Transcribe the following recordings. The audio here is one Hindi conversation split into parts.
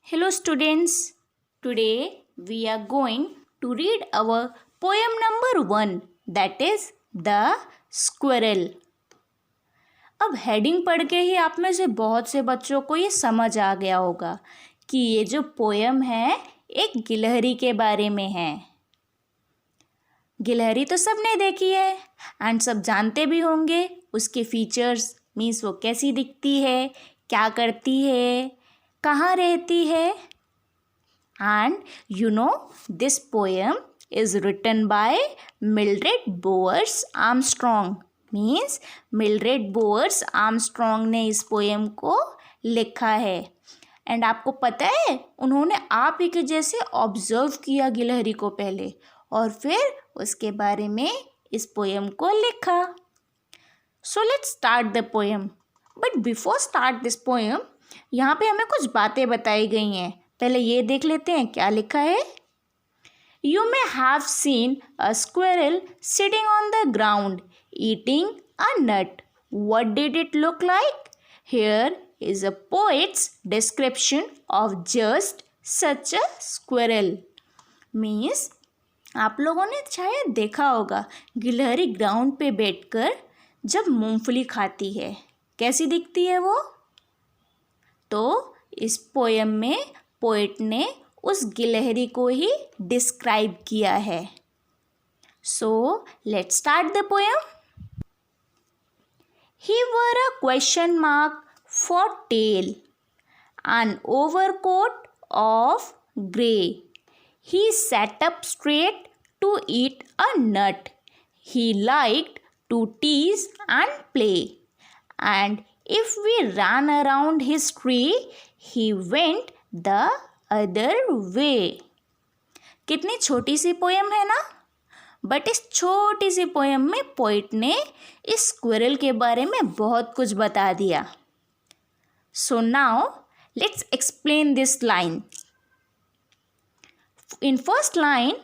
Hello students, today we are going to read our poem number 1 that is The Squirrel. अब हेडिंग पढ़ के ही आप में से बहुत से बच्चों को ये समझ आ गया होगा कि ये जो पोएम है एक गिलहरी के बारे में है। गिलहरी तो सबने देखी है एंड सब जानते भी होंगे उसके फीचर्स मीन्स वो कैसी दिखती है, क्या करती है, कहाँ रहती है। And you know this poem is written by Mildred Bowers Armstrong. Means Mildred Bowers Armstrong ने इस पोएम को लिखा है। एंड आपको पता है उन्होंने आप ही के जैसे ऑब्जर्व किया गिलहरी को पहले और फिर उसके बारे में इस पोएम को लिखा। So let's start the poem. But before start this poem यहाँ पे हमें कुछ बातें बताई गई हैं। पहले ये देख लेते हैं क्या लिखा है। You may have seen a squirrel sitting on the ground eating a nut. What did it look like? Here is a poet's description of just such a squirrel. Means आप लोगों ने शायद देखा होगा गिलहरी ग्राउंड पे बैठकर जब मूंगफली खाती है, कैसी दिखती है वो। तो इस पोएम में पोएट ने उस गिलहरी को ही डिस्क्राइब किया है। So let's start the poem. He wore a question mark for tail, an overcoat of grey. He sat up straight to eat a nut. He liked to tease and play. And if we ran around his tree, he went the other way. कितनी छोटी सी पोएम है ना। बट इस छोटी सी पोएम में पोइट ने इस स्क्विरल के बारे में बहुत कुछ बता दिया। So now let's explain this line. In first line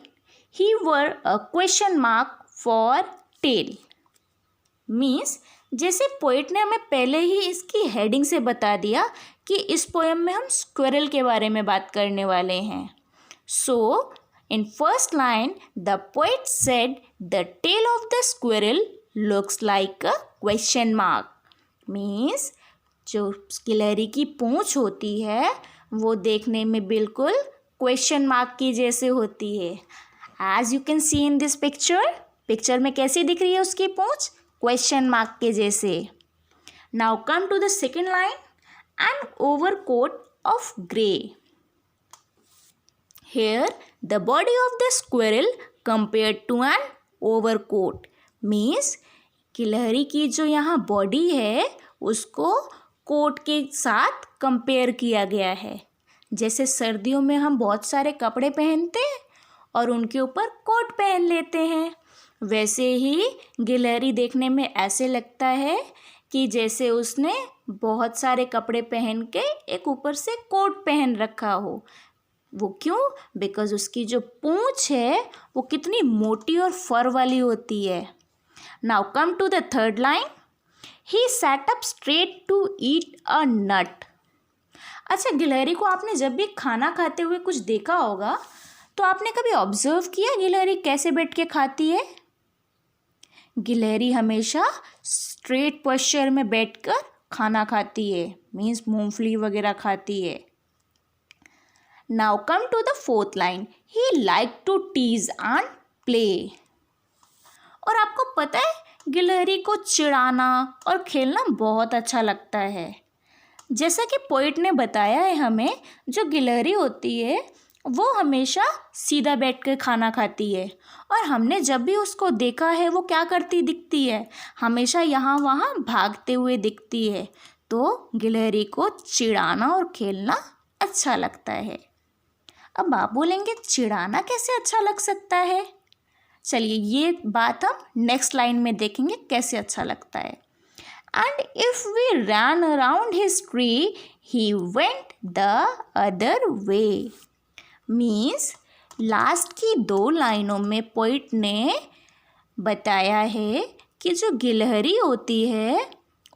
he wore a question mark for tail. Means जैसे पोइट ने हमें पहले ही इसकी हेडिंग से बता दिया कि इस पोएम में हम स्क्विरल के बारे में बात करने वाले हैं। सो in first line, the poet said the tail of the squirrel looks like a question mark. Means जो गिलहरी की पूंछ होती है वो देखने में बिल्कुल क्वेश्चन मार्क की जैसे होती है। As you can see in this picture, picture में कैसी दिख रही है उसकी पूंछ, क्वेश्चन मार्क के जैसे। Now come to the second line, an overcoat of grey. Here the body of the squirrel compared to an overcoat. Means गिलहरी की जो यहाँ बॉडी है उसको कोट के साथ कंपेयर किया गया है। जैसे सर्दियों में हम बहुत सारे कपड़े पहनते हैं और उनके ऊपर कोट पहन लेते हैं, वैसे ही गिलहरी देखने में ऐसे लगता है कि जैसे उसने बहुत सारे कपड़े पहन के एक ऊपर से कोट पहन रखा हो। वो क्यों? बिकॉज उसकी जो पूंछ है वो कितनी मोटी और फर वाली होती है। Now come to the third line. He sat up straight to eat a nut. अच्छा, गिलहरी को आपने जब भी खाना खाते हुए कुछ देखा होगा तो आपने कभी ऑब्जर्व किया गिलहरी कैसे बैठ के खाती है? गिलहरी हमेशा स्ट्रेट पोस्चर में बैठकर खाना खाती है, मीन्स मूंगफली वगैरह खाती है। Now come to the fourth line. He liked to tease and play. और आपको पता है गिलहरी को चिढ़ाना और खेलना बहुत अच्छा लगता है। जैसा कि पोइट ने बताया है हमें, जो गिलहरी होती है वो हमेशा सीधा बैठ कर खाना खाती है और हमने जब भी उसको देखा है वो क्या करती दिखती है, हमेशा यहाँ वहाँ भागते हुए दिखती है। तो गिलहरी को चिढ़ाना और खेलना अच्छा लगता है। अब आप बोलेंगे चिढ़ाना कैसे अच्छा लग सकता है? चलिए ये बात हम नेक्स्ट लाइन में देखेंगे कैसे अच्छा लगता है। And if we ran around his tree he went the other way. Means last की दो लाइनों में पोइट ने बताया है कि जो गिलहरी होती है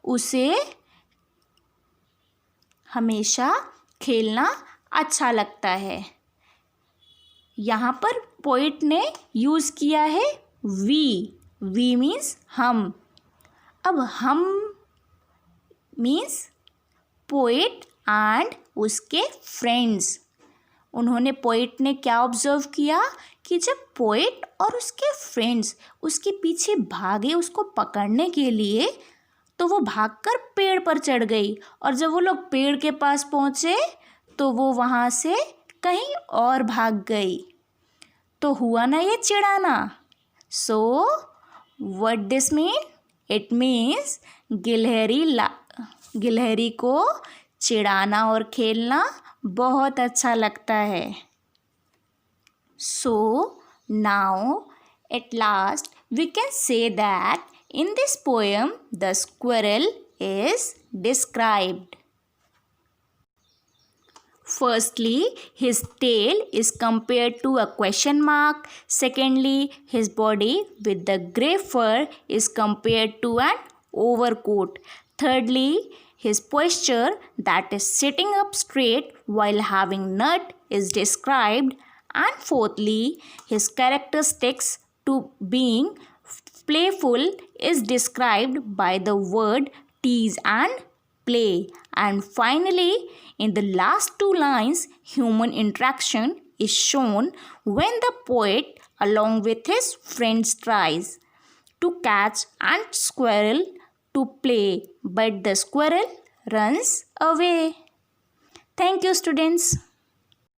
उसे हमेशा खेलना अच्छा लगता है। यहाँ पर पोइट ने यूज़ किया है वी मीन्स हम। अब हम मीन्स पोइट एंड उसके फ्रेंड्स। उन्होंने पोइट ने क्या ऑब्जर्व किया कि जब पोइट और उसके फ्रेंड्स उसके पीछे भागे उसको पकड़ने के लिए, तो वो भागकर पेड़ पर चढ़ गई, और जब वो लोग पेड़ के पास पहुँचे तो वो वहाँ से कहीं और भाग गई। तो हुआ ना ये चिढ़ाना। So what this mean? It means गिलहरी को चिढ़ाना और खेलना बहुत अच्छा लगता है। So now at last we can say that in this poem the squirrel is described. Firstly, his tail is compared to a question mark. Secondly, his body with the grey fur is compared to an overcoat. Thirdly, his posture, that is sitting up straight while having nut, is described. And fourthly, his characteristics to being playful is described by the word tease and play. And finally, in the last two lines, human interaction is shown when the poet along with his friends tries to catch an squirrel to play, but the squirrel runs away. Thank you, students.